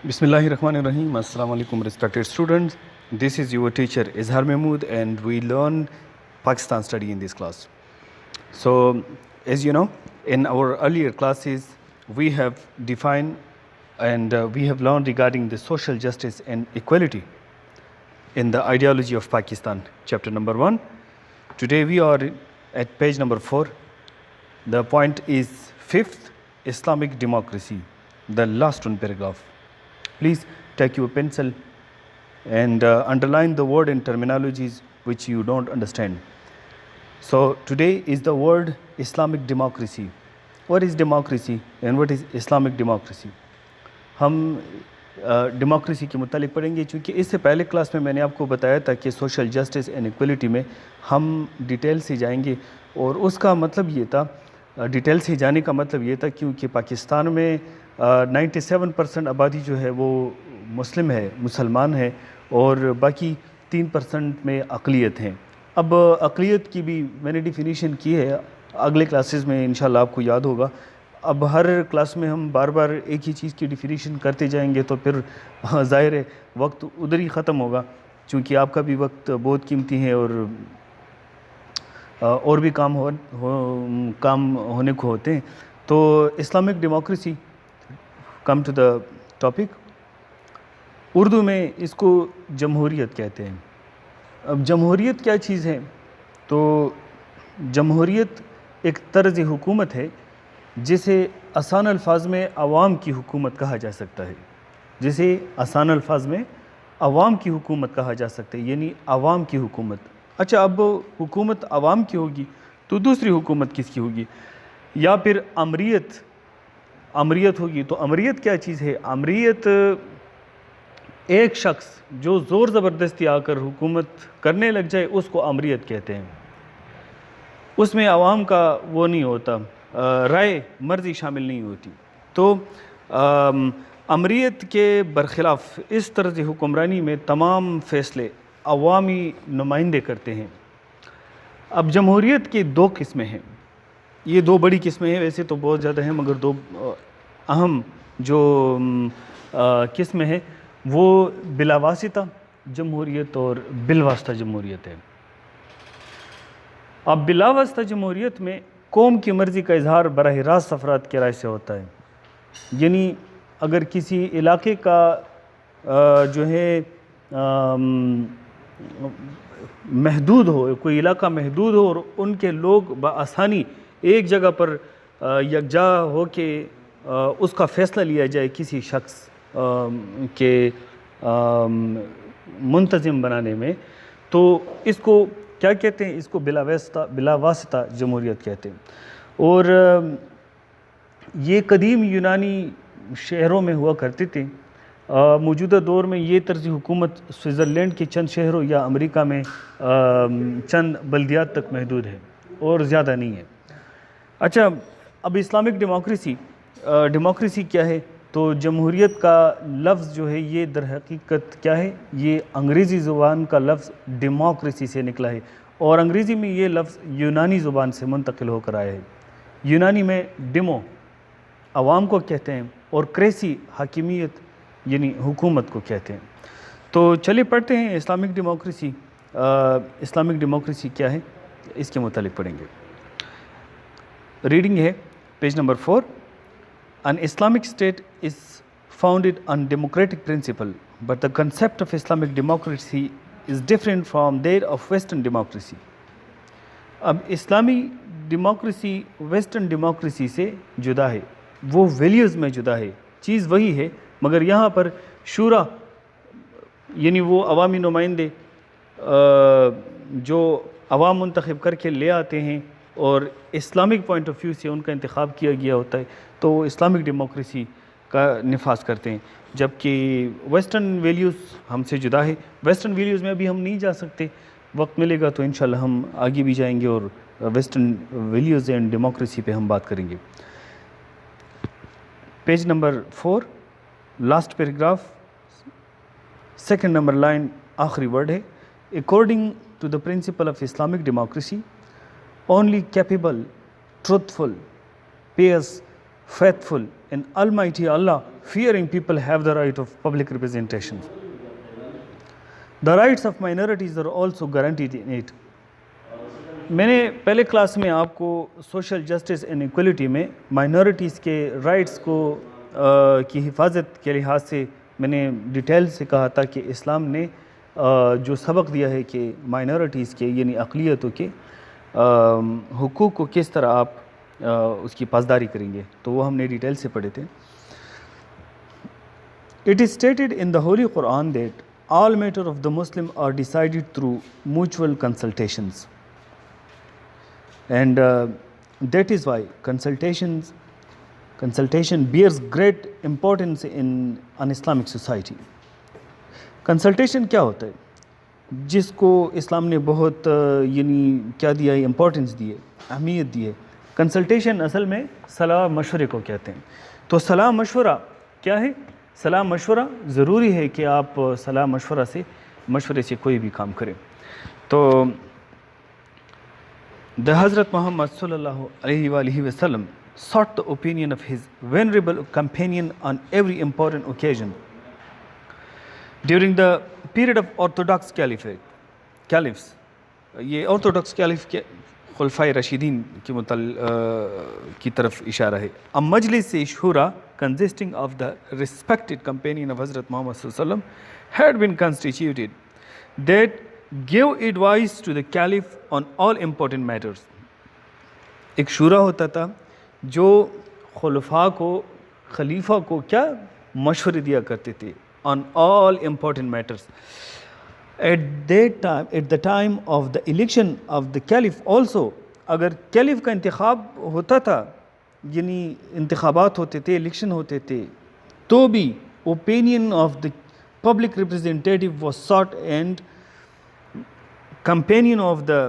Bismillahirrahmanirrahim. Assalamu alaikum respected students. This is your teacher Izhar Mahmood and we learn Pakistan study in this class. So as you know, in our earlier classes we have defined and we have learned regarding the social justice and equality in the ideology of Pakistan, chapter number 1. Today we are at page number 4. The point is 5th, Islamic democracy, the last one paragraph. Please take your pencil and underline the word and terminologies which you don't understand. So today is the word Islamic democracy. What is democracy and what is Islamic democracy? ہم democracy کے متعلق پڑھیں گے چونکہ اس سے پہلے class میں میں نے آپ کو بتایا تھا کہ سوشل جسٹس اینڈ ایکویلٹی میں ہم ڈیٹیل سے جائیں گے اور اس کا مطلب یہ تھا، ڈیٹیل سے جانے کا مطلب یہ تھا کیونکہ پاکستان میں 97% آبادی جو ہے وہ مسلم ہے، مسلمان ہے اور باقی 3% میں اقلیت ہیں. اب اقلیت کی بھی میں نے ڈیفینیشن کی ہے، اگلے کلاسز میں انشاءاللہ آپ کو یاد ہوگا. اب ہر کلاس میں ہم بار بار ایک ہی چیز کی ڈیفینیشن کرتے جائیں گے تو پھر ظاہر ہے وقت ادھر ہی ختم ہوگا، چونکہ آپ کا بھی وقت بہت قیمتی ہے اور بھی کام ہونے کو ہوتے ہیں. تو Islamic democracy, come to the topic. Urdu میں اس کو جمہوریت کہتے ہیں. اب جمہوریت کیا چیز ہے؟ تو جمہوریت ایک طرز حکومت ہے جسے آسان الفاظ میں عوام کی حکومت کہا جا سکتا ہے. جسے آسان الفاظ میں عوام کی حکومت کہا جا سکتا ہے، یعنی عوام کی حکومت. اچھا، اب حکومت عوام کی ہوگی تو دوسری حکومت کس کی ہوگی؟ یا پھر امریت ہوگی. تو امریت کیا چیز ہے؟ امریت ایک شخص جو زور زبردستی آ کر حکومت کرنے لگ جائے اس کو امریت کہتے ہیں. اس میں عوام کا وہ نہیں ہوتا، رائے مرضی شامل نہیں ہوتی. تو امریت کے برخلاف اس طرز حکمرانی میں تمام فیصلے عوامی نمائندے کرتے ہیں. اب جمہوریت کی 2 قسمیں ہیں. یہ 2 بڑی قسمیں ہیں، ویسے تو بہت زیادہ ہیں مگر 2 اہم جو قسمیں ہیں وہ بلا واسطہ جمہوریت اور بالواسطہ جمہوریت ہے. اب بلا واسطہ جمہوریت میں قوم کی مرضی کا اظہار براہ راست افراد کے رائے سے ہوتا ہے. یعنی اگر کسی علاقے کا جو ہے محدود ہو، کوئی علاقہ محدود ہو اور ان کے لوگ بآسانی ایک جگہ پر یکجا ہو کے اس کا فیصلہ لیا جائے کسی شخص کے منتظم بنانے میں، تو اس کو کیا کہتے ہیں؟ اس کو بلا واسطہ جمہوریت کہتے ہیں. اور یہ قدیم یونانی شہروں میں ہوا کرتے تھے. موجودہ دور میں یہ طرز حکومت سوئٹزرلینڈ کے چند شہروں یا امریکہ میں چند بلدیات تک محدود ہے اور زیادہ نہیں ہے. اچھا، اب اسلامک ڈیموکریسی کیا ہے؟ تو جمہوریت کا لفظ جو ہے یہ در حقیقت کیا ہے؟ یہ انگریزی زبان کا لفظ ڈیموکریسی سے نکلا ہے اور انگریزی میں یہ لفظ یونانی زبان سے منتقل ہو کر آیا ہے. یونانی میں ڈیمو عوام کو کہتے ہیں اور کریسی حاکمیت یعنی حکومت کو کہتے ہیں. تو چلیے پڑھتے ہیں اسلامک ڈیموکریسی کیا ہے، اس کے متعلق پڑھیں گے. ریڈنگ ہے page number 4. An Islamic state is founded on democratic principle, but the concept of Islamic democracy is different from that of Western democracy. اب اسلامی ڈیموکریسی ویسٹرن ڈیموکریسی سے جدا ہے، وہ ویلیوز میں جدا ہے، چیز وہی ہے مگر یہاں پر شورا یعنی وہ عوامی نمائندے جو عوام منتخب کر کے لے آتے ہیں اور اسلامک پوائنٹ آف ویو سے ان کا انتخاب کیا گیا ہوتا ہے، تو وہ اسلامک ڈیموکریسی کا نفاذ کرتے ہیں. جبکہ ویسٹرن ویلیوز ہم سے جدا ہے. ویسٹرن ویلیوز میں ابھی ہم نہیں جا سکتے، وقت ملے گا تو انشاءاللہ ہم آگے بھی جائیں گے اور ویسٹرن ویلیوز اینڈ ڈیموکریسی پہ ہم بات کریں گے. Page number 4 last paragraph, 2nd number line آخری ورڈ ہے. According to the principle of Islamic democracy only capable, truthful, pious, faithful, and Almighty Allah fearing people have the right of public representation. The rights of minorities are also guaranteed in it. میں نے پہلے class میں آپ کو social justice and equality میں minorities کے rights کو کی حفاظت کے لحاظ سے میں نے ڈیٹیل سے کہا تھا کہ اسلام نے جو سبق دیا ہے کہ مائنورٹیز کے یعنی اقلیتوں کے حقوق کو کس طرح آپ اس کی پاسداری کریں گے، تو وہ ہم نے ڈیٹیل سے پڑھے تھے. It is stated in the Holy Quran that all matters of the Muslim are decided through mutual consultations. And that is why consultation bears great importance in an Islamic society. Consultation کیا ہوتا ہے جس کو اسلام نے بہت یعنی کیا دیا ہے، امپورٹنس دی ہے، اہمیت دی ہے. کنسلٹیشن اصل میں صلاح مشورے کو کہتے ہیں. تو صلاح مشورہ کیا ہے؟ صلاح مشورہ ضروری ہے کہ آپ صلاح مشورے سے کوئی بھی کام کریں. تو حضرت محمد صلی اللہ علیہ وآلہ وسلم sought the opinion of his venerable companion on every important occasion. During the period of Orthodox caliphs, یہ Orthodox caliph کے خلفائے راشدین کی طرف اشارہ ہے. A majlis shura consisting of the respected companion of Hazrat Muhammad sallallahu alaihi wasallam had been constituted that gave advice to the caliph on all important matters. ایک شورا ہوتا تھا جو خلفاء کو، خلیفہ کو کیا مشورے دیا کرتے تھے on all important matters. At the time of the election of the caliph also, اگر caliph کا انتخاب ہوتا تھا یعنی انتخابات ہوتے تھے، الیکشن ہوتے تھے، تو بھی opinion of the public representative was sought and companion of the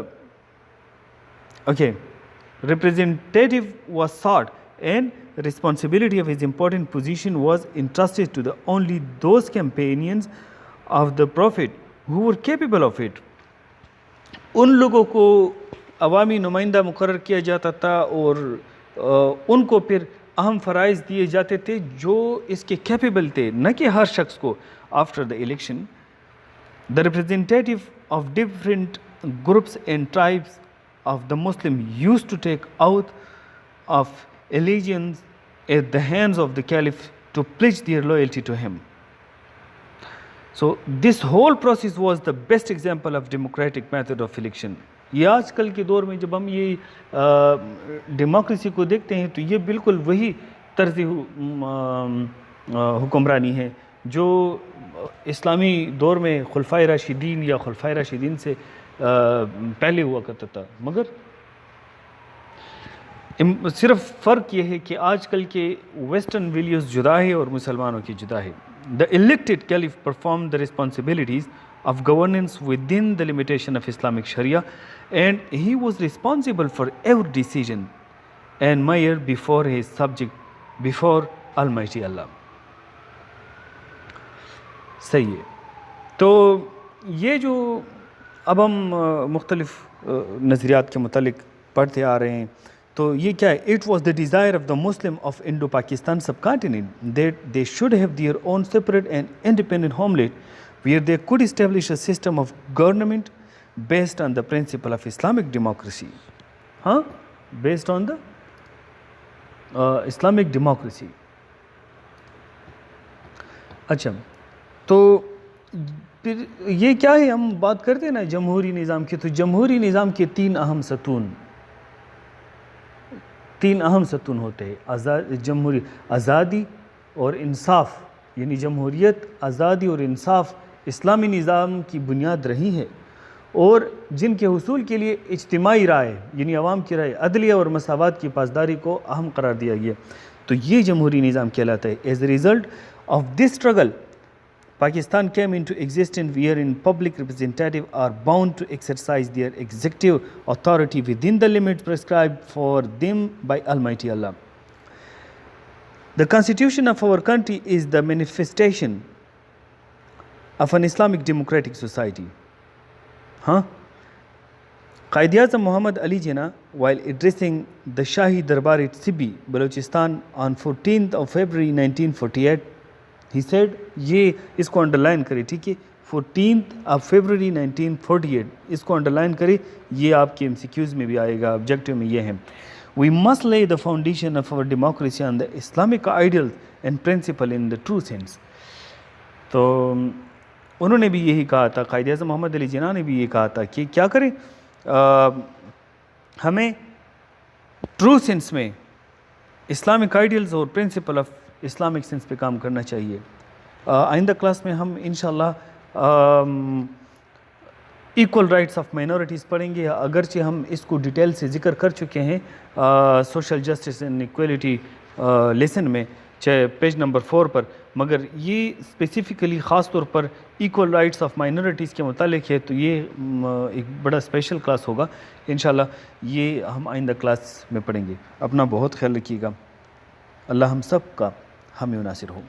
representative was sought and responsibility of his important position was entrusted to the only those companions of the prophet who were capable of it. ان لوگوں کو عوامی نمائندہ مقرر کیا جاتا تھا اور ان کو پھر اہم فرائض دیے جاتے تھے جو اس کے کیپیبل تھے، نہ کہ ہر شخص کو. After the election the representative of different groups and tribes of the Muslim used to take oath of allegiance at the hands of the caliph to pledge their loyalty to him. So this whole process was the best example of democratic method of election. یہ آج کل کے دور میں جب ہم یہ democracy کو دیکھتے ہیں تو یہ بالکل وہی طرز حکمرانی ہے جو اسلامی دور میں خلفائے راشدین یا خلفائے راشدین سے پہلے ہوا کرتا تھا. مگر صرف فرق یہ ہے کہ آج کل کے ویسٹرن ویلیوز جدا ہے اور مسلمانوں کی جدا ہے. The elected caliph performed the responsibilities of governance within the limitation of Islamic Sharia, and he was responsible for every decision and measure before his subject, before Almighty Allah. صحیح ہے. تو یہ جو اب ہم مختلف نظریات کے متعلق پڑھتے آ رہے ہیں تو یہ کیا ہے؟ It was the desire of the Muslim of Indo-Pakistan subcontinent that they should have their own separate and independent homeland where they could establish a system of government based on the principle of Islamic democracy. Based on the Islamic democracy. اچھا تو پھر یہ کیا ہے؟ ہم بات کرتے ہیں نا جمہوری نظام کی، تو جمہوری نظام کے تین اہم ستون ہوتے ہیں. جمہوری آزادی اور انصاف، یعنی جمہوریت، آزادی اور انصاف اسلامی نظام کی بنیاد رہی ہے اور جن کے حصول کے لیے اجتماعی رائے یعنی عوام کی رائے، عدلیہ اور مساوات کی پاسداری کو اہم قرار دیا گیا. تو یہ جمہوری نظام کہلاتا ہے. As a result of this struggle, Pakistan came into existence wherein public representatives are bound to exercise their executive authority within the limits prescribed for them by Almighty Allah. The constitution of our country is the manifestation of an Islamic democratic society. Quaid Azam Muhammad Ali Jinnah while addressing the Shahi Darbar at Sibi, Balochistan on 14th of February 1948, he said, یہ اس کو underline کرے, ٹھیک ہے, 14th of February 1948, اس کو underline کرے, یہ آپ کے MCQs میں بھی آئے گا, آبجیکٹیو میں یہ ہے. We must lay the foundation of our democracy on the Islamic ideals and principle in the true sense. تو انہوں نے بھی یہی کہا تھا, قائد اعظم محمد علی جناح نے بھی یہ کہا تھا کہ کیا کریں, ہمیں ٹرو سینس میں اسلامک آئیڈیلز اور پرنسپل آف اسلامک سینس پہ کام کرنا چاہیے. آئندہ کلاس میں ہم انشاءاللہ ایکول رائٹس آف مائنورٹیز پڑھیں گے, اگرچہ ہم اس کو ڈیٹیل سے ذکر کر چکے ہیں social justice and equality lesson میں, چاہے پیج نمبر 4 پر, مگر یہ اسپیسیفکلی خاص طور پر ایکول رائٹس آف مائنورٹیز کے متعلق ہے, تو یہ ایک بڑا اسپیشل کلاس ہوگا انشاءاللہ, یہ ہم آئندہ کلاس میں پڑھیں گے. اپنا بہت خیال رکھیے گا. اللہ ہم سب کا حامی و ناصر ہو.